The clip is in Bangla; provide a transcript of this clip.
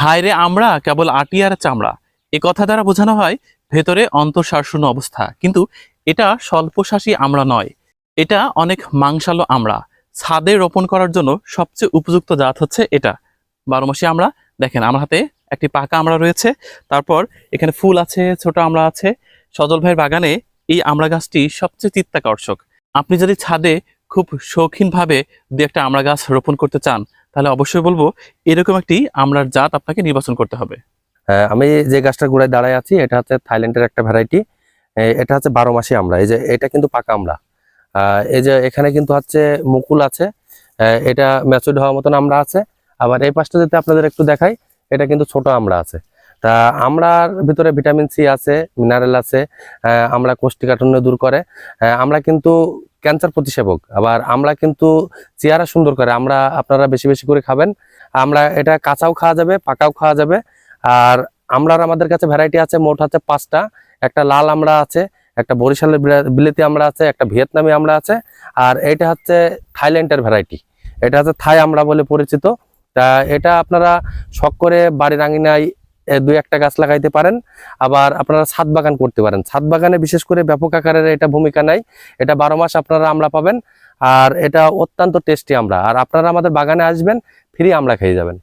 হায়রে আমরা কেবল আটিয়ার চামড়া, এ কথা দ্বারা বোঝানো হয় ভেতরে অন্তঃসারশূন্য অবস্থা। কিন্তু এটা স্বল্পশ্বাসী আমড়া নয়, এটা অনেক মাংসালো আমড়া। ছাদে রোপণ করার জন্য সবচেয়ে উপযুক্ত জাত হচ্ছে এটা, বারোমাসি আমড়া। দেখেন আমার হাতে একটি পাকা আমড়া রয়েছে, তারপর এখানে ফুল আছে, ছোট আমড়া আছে। সজল ভাইয়ের বাগানে এই আমড়া গাছটি সবচেয়ে চিত্তাকর্ষক। আপনি যদি ছাদে খুব শৌখিনভাবে দু একটা আমড়া গাছ রোপণ করতে চান, তাহলে অবশ্যই বলবো এরকম একটি আমড়ার জাত আপনাকে নির্বাচন করতে হবে। আমি যে গাছটার গোড়ায় দাঁড়ায় আছি এটা হচ্ছে থাইল্যান্ডের একটা ভ্যারাইটি। এটা হচ্ছে 12 মাসি আমড়া। এই যে এটা কিন্তু পাকা আমড়া। এই যে এখানে কিন্তু হচ্ছে মুকুল আছে, এটা ম্যাচুরড হওয়ার মতন আমড়া আছে। আবার এই পাশটা যদি আপনাদের একটু দেখাই, এটা কিন্তু ছোট আমড়া আছে। তা আমড়ার ভিতরে ভিটামিন সি আছে, মিনারেল আছে। আমড়া কোষ্ঠীকাঠিন্য দূর করে। আমরা কিন্তু ক্যান্সার প্রতিষেধক। আবার আমরা কিন্তু চেহারা সুন্দর করে। আমরা আপনারা বেশি বেশি করে খাবেন। আমরা এটা কাঁচাও খাওয়া যাবে, পাকাও খাওয়া যাবে। আর আমড়ার আমাদের কাছে ভ্যারাইটি আছে, মোট হচ্ছে 5টা। একটা লাল আমড়া আছে, একটা বরিশালের বিলেতি আমড়া আছে, একটা ভিয়েতনামি আমড়া আছে। আর এটা হচ্ছে থাইল্যান্ডের ভ্যারাইটি। এটা হচ্ছে থাই আমড়া বলে পরিচিত। তা এটা আপনারা শখ করে বাড়ির আঙিনায় 2-1টা গাছ লাগাইতে পারেন। আবার আপনারা ছাদ বাগান করতে পারেন। ছাদ বাগানে বিশেষ করে ব্যাপক আকারের এটা ভূমিকা নাই। এটা 12 মাস আপনারা আমড়া পাবেন। আর এটা অত্যন্ত টেস্টি আমড়া। আর আপনারা আমাদের বাগানে আসবেন, ফ্রি আমড়া খেয়ে যাবেন।